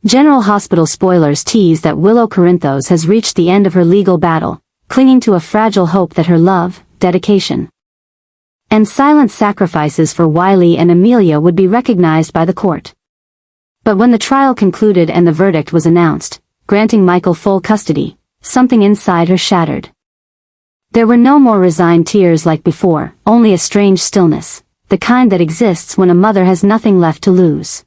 General Hospital spoilers tease that Willow Corinthos has reached the end of her legal battle, clinging to a fragile hope that her love, dedication, and silent sacrifices for Wiley and Amelia would be recognized by the court. But when the trial concluded and the verdict was announced, granting Michael full custody, something inside her shattered. There were no more resigned tears like before, only a strange stillness, the kind that exists when a mother has nothing left to lose.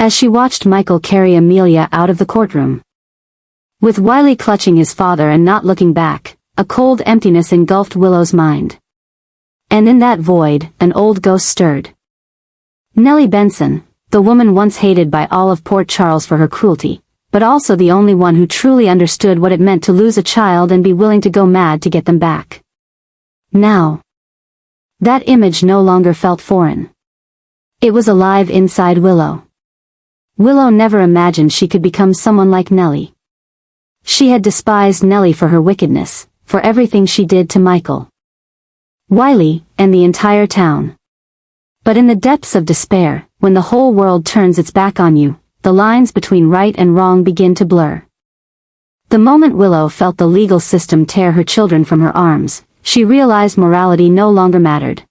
As she watched Michael carry Amelia out of the courtroom, with Wiley clutching his father and not looking back, a cold emptiness engulfed Willow's mind. And in that void, an old ghost stirred. Nellie Benson, the woman once hated by all of Port Charles for her cruelty, but also the only one who truly understood what it meant to lose a child and be willing to go mad to get them back. Now, that image no longer felt foreign. It was alive inside Willow. Willow never imagined she could become someone like Nellie. She had despised Nellie for her wickedness, for everything she did to Michael, Wiley, and the entire town. But in the depths of despair, when the whole world turns its back on you, the lines between right and wrong begin to blur. The moment Willow felt the legal system tear her children from her arms, she realized morality no longer mattered.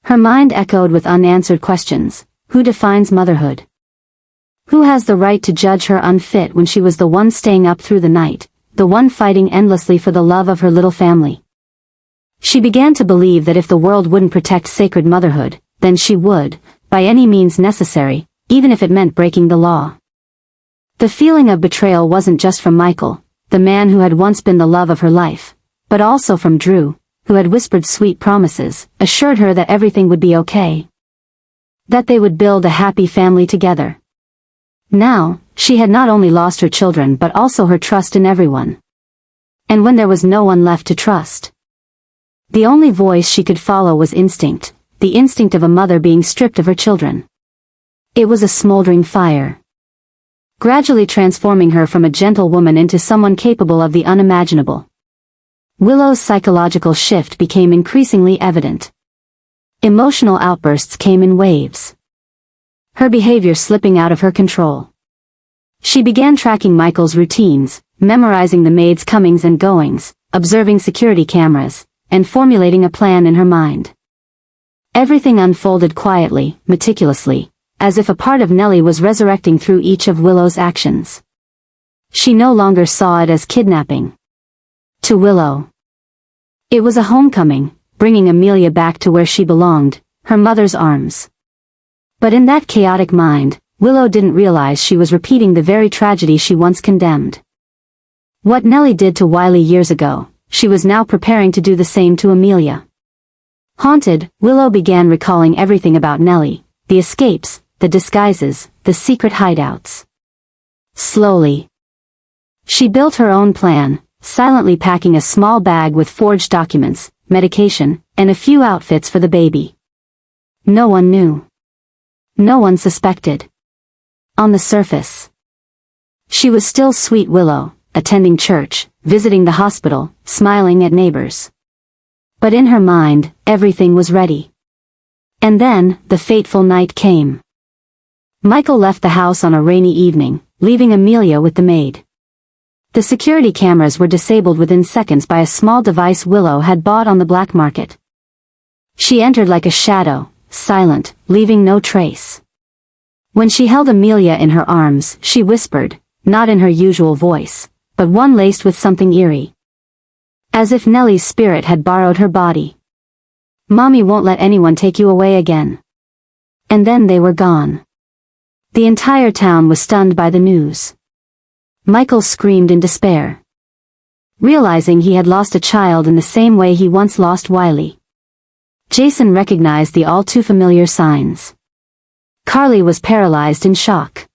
Her mind echoed with unanswered questions. Who defines motherhood? Who has the right to judge her unfit when she was the one staying up through the night, the one fighting endlessly for the love of her little family? She began to believe that if the world wouldn't protect sacred motherhood, then she would, by any means necessary, even if it meant breaking the law. The feeling of betrayal wasn't just from Michael, the man who had once been the love of her life, but also from Drew, who had whispered sweet promises, assured her that everything would be okay, that they would build a happy family together. Now, she had not only lost her children but also her trust in everyone. And when there was no one left to trust, the only voice she could follow was instinct, the instinct of a mother being stripped of her children. It was a smoldering fire, gradually transforming her from a gentle woman into someone capable of the unimaginable. Willow's psychological shift became increasingly evident. Emotional outbursts came in waves, her behavior slipping out of her control. She began tracking Michael's routines, memorizing the maid's comings and goings, observing security cameras, and formulating a plan in her mind. Everything unfolded quietly, meticulously, as if a part of Nellie was resurrecting through each of Willow's actions. She no longer saw it as kidnapping. To Willow, it was a homecoming, bringing Amelia back to where she belonged, her mother's arms. But in that chaotic mind, Willow didn't realize she was repeating the very tragedy she once condemned. What Nellie did to Wiley years ago, she was now preparing to do the same to Amelia. Haunted, Willow began recalling everything about Nellie, the escapes, the disguises, the secret hideouts. Slowly, she built her own plan, silently packing a small bag with forged documents, medication, and a few outfits for the baby. No one knew. No one suspected. On the surface, she was still sweet Willow, attending church, visiting the hospital, smiling at neighbors. But in her mind, everything was ready. And then, the fateful night came. Michael left the house on a rainy evening, leaving Amelia with the maid. The security cameras were disabled within seconds by a small device Willow had bought on the black market. She entered like a shadow, silent, leaving no trace. When she held Amelia in her arms, she whispered, not in her usual voice, but one laced with something eerie. As if Nellie's spirit had borrowed her body. "Mommy won't let anyone take you away again." And then they were gone. The entire town was stunned by the news. Michael screamed in despair, realizing he had lost a child in the same way he once lost Wiley. Jason recognized the all-too-familiar signs. Carly was paralyzed in shock.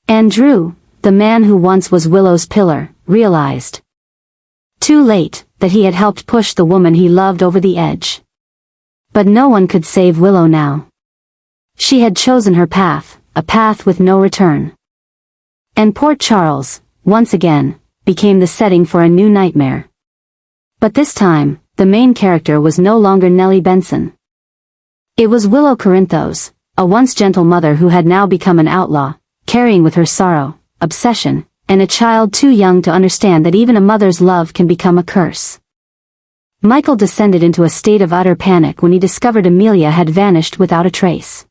And Drew, the man who once was Willow's pillar, realized, too late, that he had helped push the woman he loved over the edge. But no one could save Willow now. She had chosen her path, a path with no return. And Port Charles, once again, became the setting for a new nightmare. But this time, the main character was no longer Nellie Benson. It was Willow Corinthos, a once gentle mother who had now become an outlaw, carrying with her sorrow, obsession, and a child too young to understand that even a mother's love can become a curse. Michael descended into a state of utter panic when he discovered Amelia had vanished without a trace.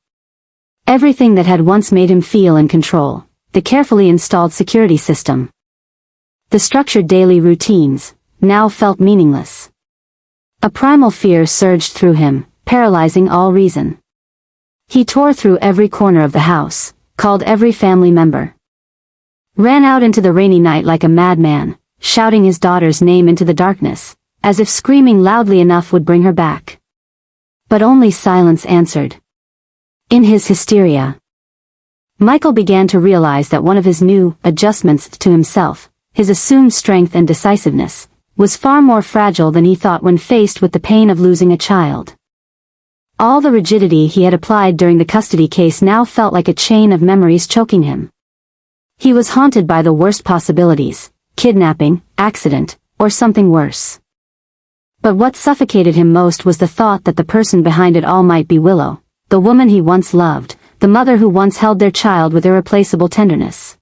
Everything that had once made him feel in control, the carefully installed security system, the structured daily routines, now felt meaningless. A primal fear surged through him, paralyzing all reason. He tore through every corner of the house, called every family member, ran out into the rainy night like a madman, shouting his daughter's name into the darkness, as if screaming loudly enough would bring her back. But only silence answered. In his hysteria, Michael began to realize that one of his new adjustments to himself, his assumed strength and decisiveness, was far more fragile than he thought when faced with the pain of losing a child. All the rigidity he had applied during the custody case now felt like a chain of memories choking him. He was haunted by the worst possibilities: kidnapping, accident, or something worse. But what suffocated him most was the thought that the person behind it all might be Willow, the woman he once loved, the mother who once held their child with irreplaceable tenderness,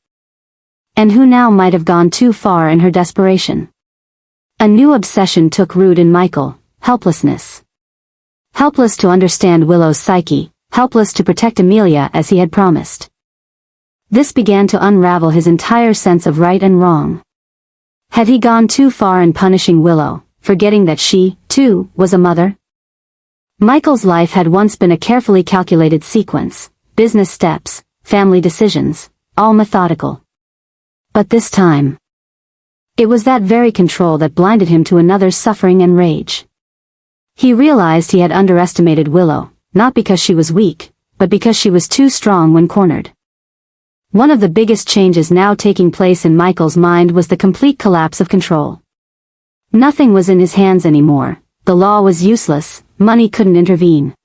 and who now might have gone too far in her desperation. A new obsession took root in Michael: helplessness. Helpless to understand Willow's psyche, helpless to protect Amelia as he had promised. This began to unravel his entire sense of right and wrong. Had he gone too far in punishing Willow, forgetting that she, too, was a mother? Michael's life had once been a carefully calculated sequence: business steps, family decisions, all methodical. But this time, it was that very control that blinded him to another's suffering and rage. He realized he had underestimated Willow, not because she was weak, but because she was too strong when cornered. One of the biggest changes now taking place in Michael's mind was the complete collapse of control. Nothing was in his hands anymore, the law was useless, money couldn't intervene.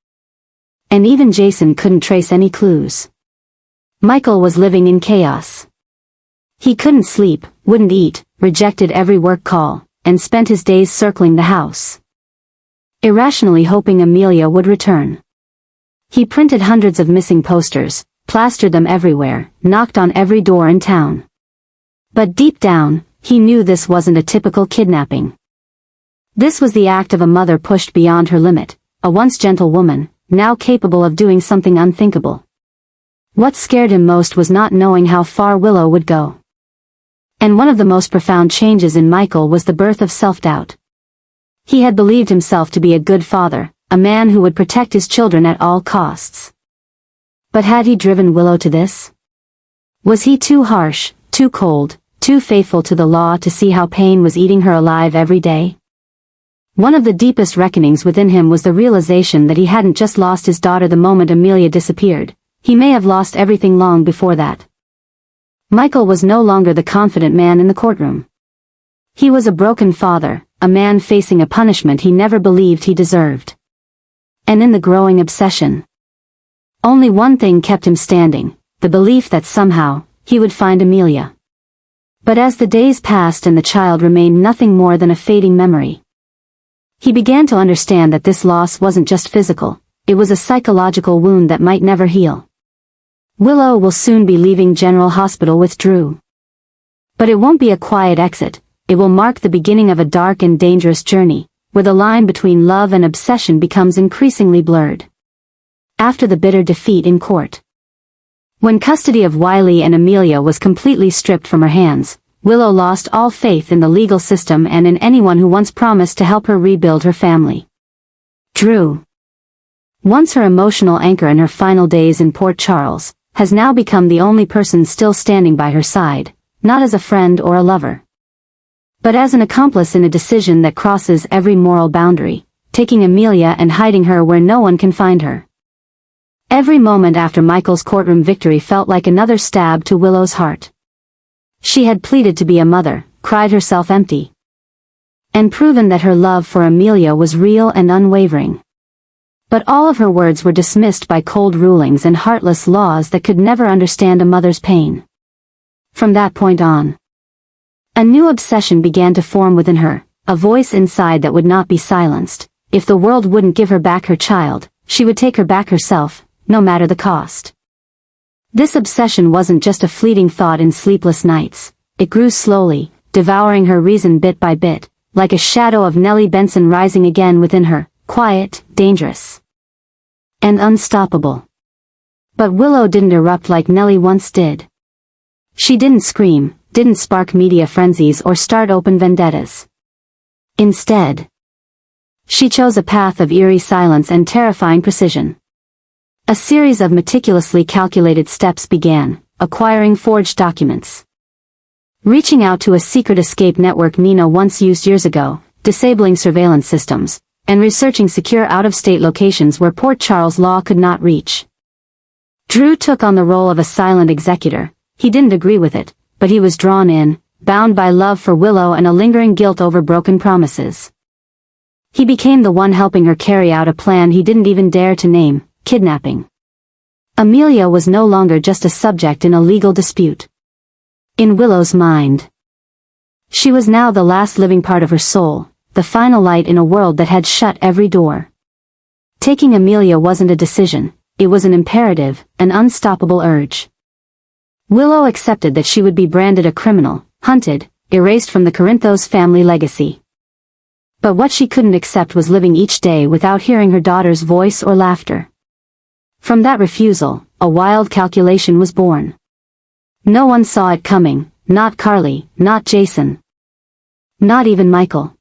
And even Jason couldn't trace any clues. Michael was living in chaos. He couldn't sleep, wouldn't eat, rejected every work call, and spent his days circling the house, irrationally hoping Amelia would return. He printed hundreds of missing posters, plastered them everywhere, knocked on every door in town. But deep down, he knew this wasn't a typical kidnapping. This was the act of a mother pushed beyond her limit, a once gentle woman, now capable of doing something unthinkable. What scared him most was not knowing how far Willow would go. And one of the most profound changes in Michael was the birth of self-doubt. He had believed himself to be a good father, a man who would protect his children at all costs. But had he driven Willow to this? Was he too harsh, too cold, too faithful to the law to see how pain was eating her alive every day? One of the deepest reckonings within him was the realization that he hadn't just lost his daughter the moment Amelia disappeared, he may have lost everything long before that. Michael was no longer the confident man in the courtroom. He was a broken father, a man facing a punishment he never believed he deserved. And in the growing obsession, only one thing kept him standing: the belief that somehow, he would find Amelia. But as the days passed and the child remained nothing more than a fading memory, he began to understand that this loss wasn't just physical, it was a psychological wound that might never heal. Willow will soon be leaving General Hospital with Drew. But it won't be a quiet exit, it will mark the beginning of a dark and dangerous journey, where the line between love and obsession becomes increasingly blurred. After the bitter defeat in court, when custody of Wiley and Amelia was completely stripped from her hands, Willow lost all faith in the legal system and in anyone who once promised to help her rebuild her family. Drew, once her emotional anchor in her final days in Port Charles, has now become the only person still standing by her side, not as a friend or a lover, but as an accomplice in a decision that crosses every moral boundary, taking Amelia and hiding her where no one can find her. Every moment after Michael's courtroom victory felt like another stab to Willow's heart. She had pleaded to be a mother, cried herself empty, and proven that her love for Amelia was real and unwavering. But all of her words were dismissed by cold rulings and heartless laws that could never understand a mother's pain. From that point on, a new obsession began to form within her, a voice inside that would not be silenced. If the world wouldn't give her back her child, she would take her back herself, no matter the cost. This obsession wasn't just a fleeting thought in sleepless nights. It grew slowly, devouring her reason bit by bit, like a shadow of Nellie Benson rising again within her, quiet, dangerous, and unstoppable. But Willow didn't erupt like Nellie once did. She didn't scream, didn't spark media frenzies or start open vendettas. Instead, she chose a path of eerie silence and terrifying precision. A series of meticulously calculated steps began, acquiring forged documents, reaching out to a secret escape network Nina once used years ago, disabling surveillance systems, and researching secure out-of-state locations where Port Charles law could not reach. Drew took on the role of a silent executor. He didn't agree with it, but he was drawn in, bound by love for Willow and a lingering guilt over broken promises. He became the one helping her carry out a plan he didn't even dare to name: kidnapping. Amelia was no longer just a subject in a legal dispute. In Willow's mind, she was now the last living part of her soul, the final light in a world that had shut every door. Taking Amelia wasn't a decision, it was an imperative, an unstoppable urge. Willow accepted that she would be branded a criminal, hunted, erased from the Corinthos family legacy. But what she couldn't accept was living each day without hearing her daughter's voice or laughter. From that refusal, a wild calculation was born. No one saw it coming, not Carly, not Jason, not even Michael.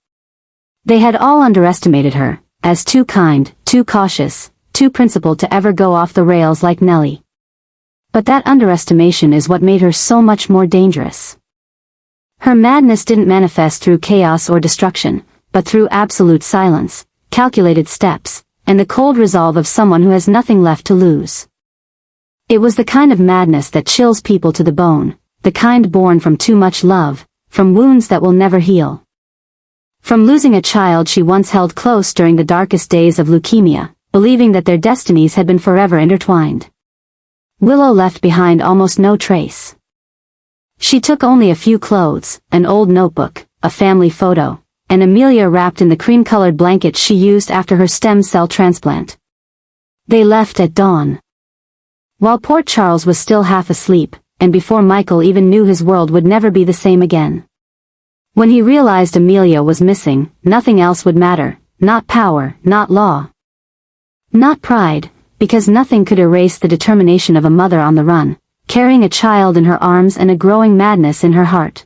They had all underestimated her, as too kind, too cautious, too principled to ever go off the rails like Nellie. But that underestimation is what made her so much more dangerous. Her madness didn't manifest through chaos or destruction, but through absolute silence, calculated steps, and the cold resolve of someone who has nothing left to lose. It was the kind of madness that chills people to the bone, the kind born from too much love, from wounds that will never heal. From losing a child she once held close during the darkest days of leukemia, believing that their destinies had been forever intertwined. Willow left behind almost no trace. She took only a few clothes, an old notebook, a family photo, and Amelia wrapped in the cream-colored blanket she used after her stem cell transplant. They left at dawn. While Port Charles was still half asleep, and before Michael even knew his world would never be the same again. When he realized Amelia was missing, nothing else would matter, not power, not law, not pride, because nothing could erase the determination of a mother on the run, carrying a child in her arms and a growing madness in her heart.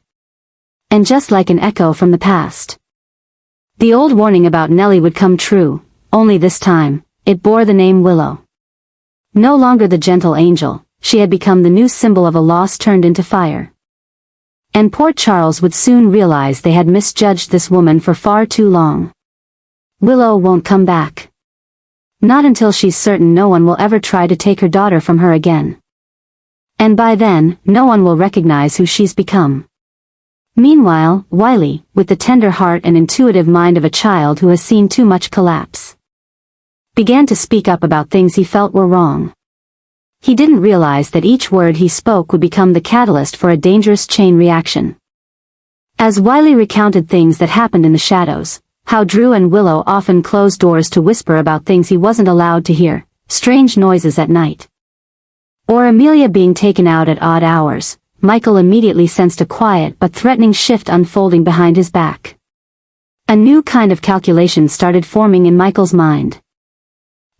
And just like an echo from the past, the old warning about Nellie would come true, only this time, it bore the name Willow. No longer the gentle angel, she had become the new symbol of a loss turned into fire. And Port Charles would soon realize they had misjudged this woman for far too long. Willow won't come back. Not until she's certain no one will ever try to take her daughter from her again. And by then, no one will recognize who she's become. Meanwhile, Wiley, with the tender heart and intuitive mind of a child who has seen too much collapse, began to speak up about things he felt were wrong. He didn't realize that each word he spoke would become the catalyst for a dangerous chain reaction. As Wiley recounted things that happened in the shadows, how Drew and Willow often closed doors to whisper about things he wasn't allowed to hear, strange noises at night, or Amelia being taken out at odd hours, Michael immediately sensed a quiet but threatening shift unfolding behind his back. A new kind of calculation started forming in Michael's mind.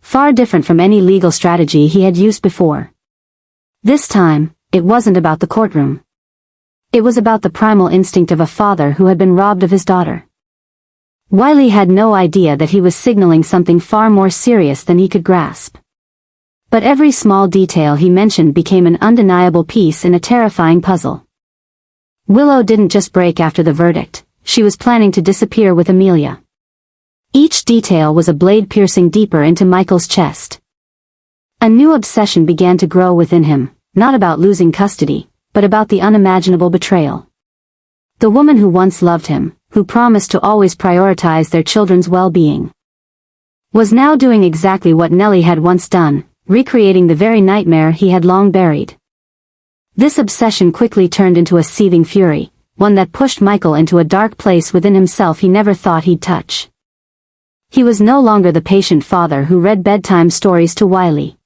Far different from any legal strategy he had used before. This time, it wasn't about the courtroom. It was about the primal instinct of a father who had been robbed of his daughter. Wiley had no idea that he was signaling something far more serious than he could grasp. But every small detail he mentioned became an undeniable piece in a terrifying puzzle. Willow didn't just break after the verdict, she was planning to disappear with Amelia. Each detail was a blade piercing deeper into Michael's chest. A new obsession began to grow within him, not about losing custody, but about the unimaginable betrayal. The woman who once loved him, who promised to always prioritize their children's well-being, was now doing exactly what Nellie had once done, recreating the very nightmare he had long buried. This obsession quickly turned into a seething fury, one that pushed Michael into a dark place within himself he never thought he'd touch. He was no longer the patient father who read bedtime stories to Wiley.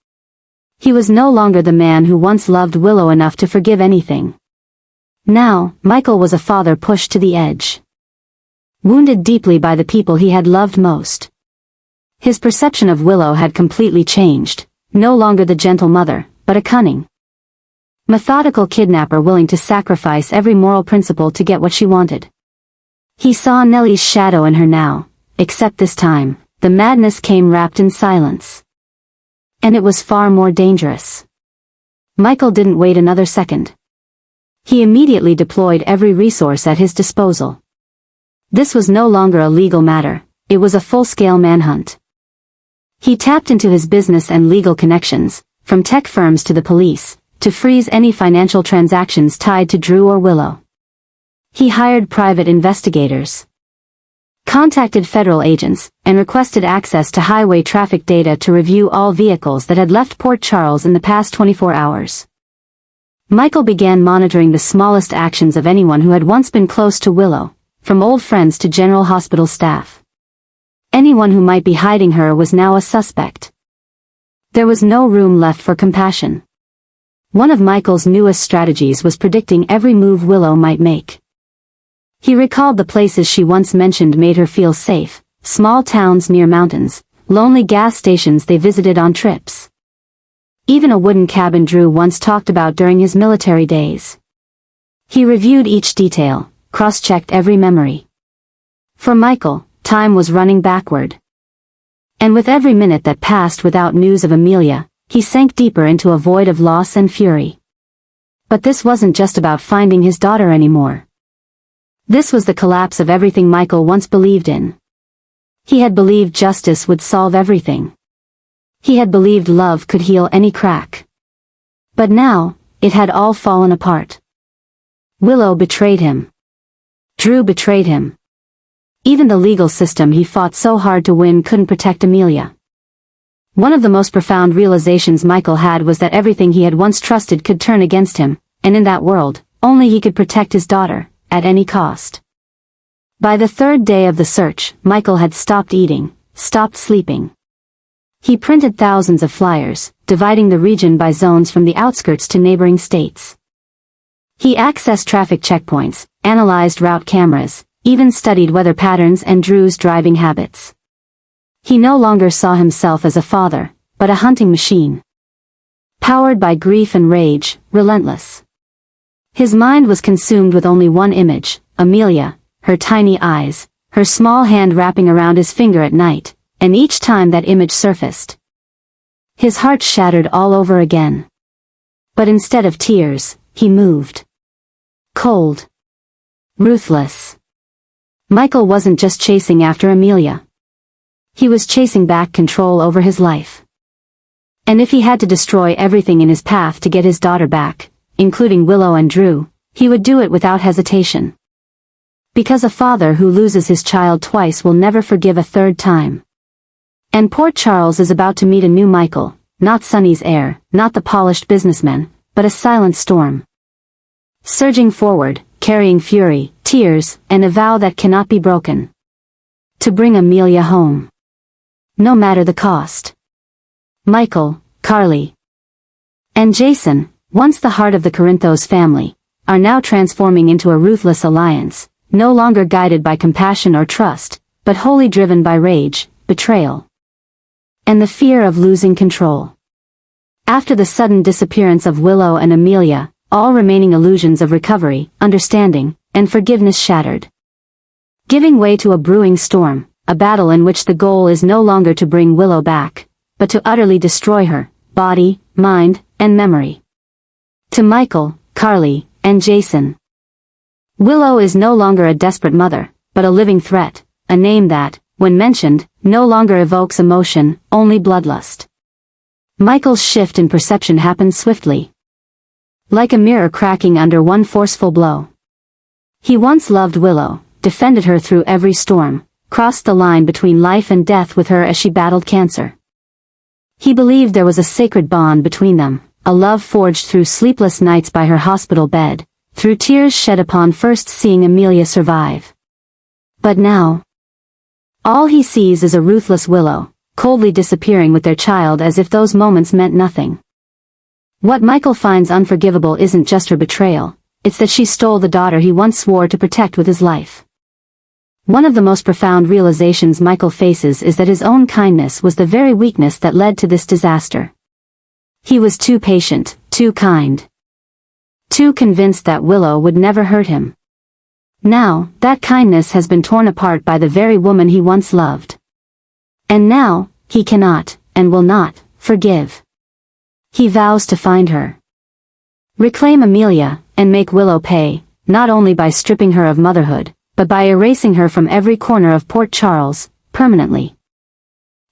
He was no longer the man who once loved Willow enough to forgive anything. Now, Michael was a father pushed to the edge. Wounded deeply by the people he had loved most. His perception of Willow had completely changed, no longer the gentle mother, but a cunning, methodical kidnapper willing to sacrifice every moral principle to get what she wanted. He saw Nellie's shadow in her now, except this time, the madness came wrapped in silence. And it was far more dangerous. Michael didn't wait another second. He immediately deployed every resource at his disposal. This was no longer a legal matter, it was a full-scale manhunt. He tapped into his business and legal connections, from tech firms to the police, to freeze any financial transactions tied to Drew or Willow. He hired private investigators, contacted federal agents, and requested access to highway traffic data to review all vehicles that had left Port Charles in the past 24 hours. Michael began monitoring the smallest actions of anyone who had once been close to Willow, from old friends to general hospital staff. Anyone who might be hiding her was now a suspect. There was no room left for compassion. One of Michael's newest strategies was predicting every move Willow might make. He recalled the places she once mentioned made her feel safe, small towns near mountains, lonely gas stations they visited on trips. Even a wooden cabin Drew once talked about during his military days. He reviewed each detail, cross-checked every memory. For Michael, time was running backward. And with every minute that passed without news of Amelia, he sank deeper into a void of loss and fury. But this wasn't just about finding his daughter anymore. This was the collapse of everything Michael once believed in. He had believed justice would solve everything. He had believed love could heal any crack. But now, it had all fallen apart. Willow betrayed him. Drew betrayed him. Even the legal system he fought so hard to win couldn't protect Amelia. One of the most profound realizations Michael had was that everything he had once trusted could turn against him, and in that world, only he could protect his daughter, at any cost. By the third day of the search, Michael had stopped eating, stopped sleeping. He printed thousands of flyers, dividing the region by zones from the outskirts to neighboring states. He accessed traffic checkpoints, analyzed route cameras, even studied weather patterns and Drew's driving habits. He no longer saw himself as a father, but a hunting machine. Powered by grief and rage, relentless. His mind was consumed with only one image, Amelia, her tiny eyes, her small hand wrapping around his finger at night, and each time that image surfaced, his heart shattered all over again. But instead of tears, he moved. Cold. Ruthless. Michael wasn't just chasing after Amelia. He was chasing back control over his life. And if he had to destroy everything in his path to get his daughter back, including Willow and Drew, he would do it without hesitation. Because a father who loses his child twice will never forgive a third time. And Port Charles is about to meet a new Michael, not Sonny's heir, not the polished businessman, but a silent storm. Surging forward, carrying fury, tears, and a vow that cannot be broken. To bring Amelia home. No matter the cost. Michael, Carly, and Jason, once the heart of the Corinthos family, are now transforming into a ruthless alliance, no longer guided by compassion or trust, but wholly driven by rage, betrayal, and the fear of losing control. After the sudden disappearance of Willow and Amelia, all remaining illusions of recovery, understanding, and forgiveness shattered. Giving way to a brewing storm, a battle in which the goal is no longer to bring Willow back, but to utterly destroy her, body, mind, and memory. To Michael, Carly, and Jason, Willow is no longer a desperate mother, but a living threat, a name that, when mentioned, no longer evokes emotion, only bloodlust. Michael's shift in perception happened swiftly. Like a mirror cracking under one forceful blow. He once loved Willow, defended her through every storm, crossed the line between life and death with her as she battled cancer. He believed there was a sacred bond between them, a love forged through sleepless nights by her hospital bed, through tears shed upon first seeing Amelia survive. But now, all he sees is a ruthless Willow, coldly disappearing with their child as if those moments meant nothing. What Michael finds unforgivable isn't just her betrayal, it's that she stole the daughter he once swore to protect with his life. One of the most profound realizations Michael faces is that his own kindness was the very weakness that led to this disaster. He was too patient, too kind, too convinced that Willow would never hurt him. Now, that kindness has been torn apart by the very woman he once loved. And now, he cannot, and will not, forgive. He vows to find her, reclaim Amelia, and make Willow pay, not only by stripping her of motherhood, but by erasing her from every corner of Port Charles, permanently.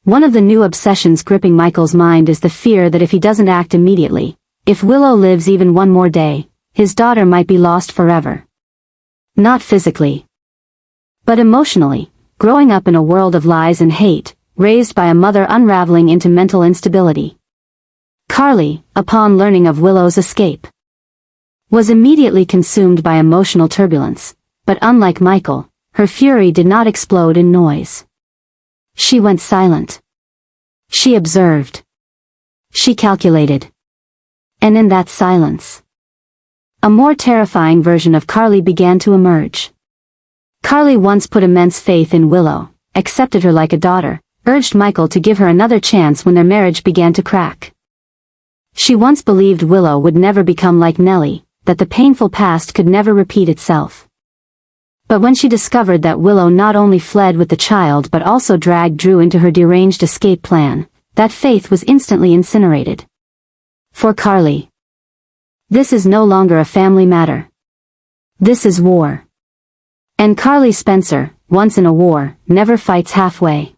One of the new obsessions gripping Michael's mind is the fear that if he doesn't act immediately, if Willow lives even one more day, his daughter might be lost forever. Not physically, but emotionally, growing up in a world of lies and hate, raised by a mother unraveling into mental instability. Carly, upon learning of Willow's escape, was immediately consumed by emotional turbulence, but unlike Michael, her fury did not explode in noise. She went silent. She observed. She calculated. And in that silence, a more terrifying version of Carly began to emerge. Carly once put immense faith in Willow, accepted her like a daughter, urged Michael to give her another chance when their marriage began to crack. She once believed Willow would never become like Nellie, that the painful past could never repeat itself. But when she discovered that Willow not only fled with the child but also dragged Drew into her deranged escape plan, that faith was instantly incinerated. For Carly, this is no longer a family matter. This is war. And Carly Spencer, once in a war, never fights halfway.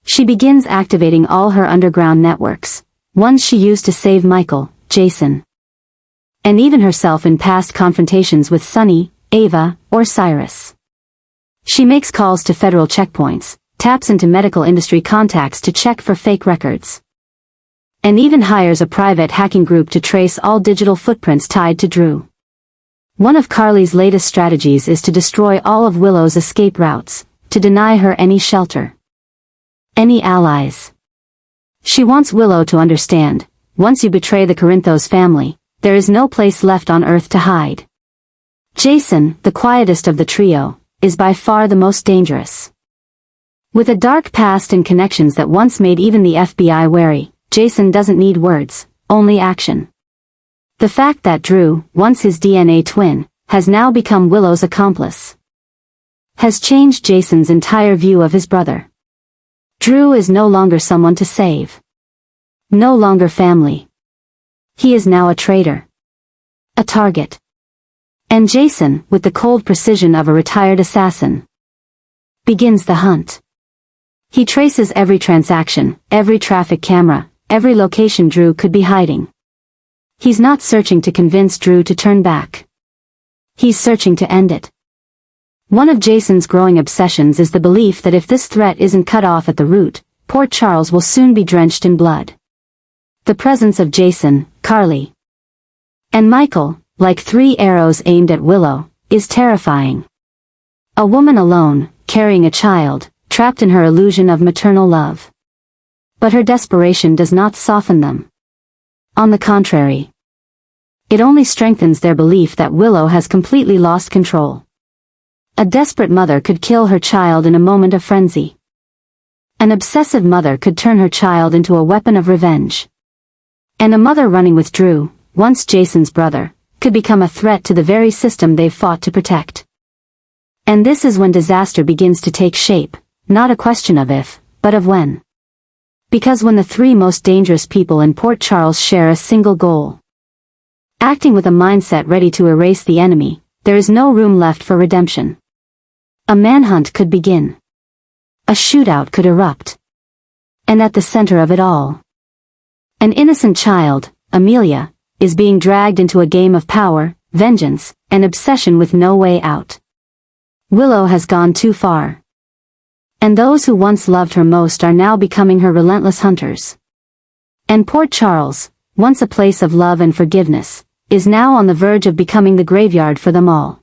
She begins activating all her underground networks, ones she used to save Michael, Jason, and even herself in past confrontations with Sunny, Ava, or Cyrus. She makes calls to federal checkpoints, taps into medical industry contacts to check for fake records, and even hires a private hacking group to trace all digital footprints tied to Drew. One of Carly's latest strategies is to destroy all of Willow's escape routes, to deny her any shelter, any allies. She wants Willow to understand, once you betray the Corinthos family, there is no place left on Earth to hide. Jason, the quietest of the trio, is by far the most dangerous. With a dark past and connections that once made even the FBI wary, Jason doesn't need words, only action. The fact that Drew, once his DNA twin, has now become Willow's accomplice, has changed Jason's entire view of his brother. Drew is no longer someone to save. No longer family. He is now a traitor. A target. And Jason, with the cold precision of a retired assassin, begins the hunt. He traces every transaction, every traffic camera, every location Drew could be hiding. He's not searching to convince Drew to turn back. He's searching to end it. One of Jason's growing obsessions is the belief that if this threat isn't cut off at the root, Port Charles will soon be drenched in blood. The presence of Jason, Carly, and Michael, like three arrows aimed at Willow, is terrifying. A woman alone, carrying a child, trapped in her illusion of maternal love. But her desperation does not soften them. On the contrary, it only strengthens their belief that Willow has completely lost control. A desperate mother could kill her child in a moment of frenzy. An obsessive mother could turn her child into a weapon of revenge. And a mother running with Drew, once Jason's brother, could become a threat to the very system they've fought to protect. And this is when disaster begins to take shape, not a question of if, but of when. Because when the three most dangerous people in Port Charles share a single goal, acting with a mindset ready to erase the enemy, there is no room left for redemption. A manhunt could begin. A shootout could erupt. And at the center of it all, an innocent child, Amelia, is being dragged into a game of power, vengeance, and obsession with no way out. Willow has gone too far. And those who once loved her most are now becoming her relentless hunters. And Port Charles, once a place of love and forgiveness, is now on the verge of becoming the graveyard for them all.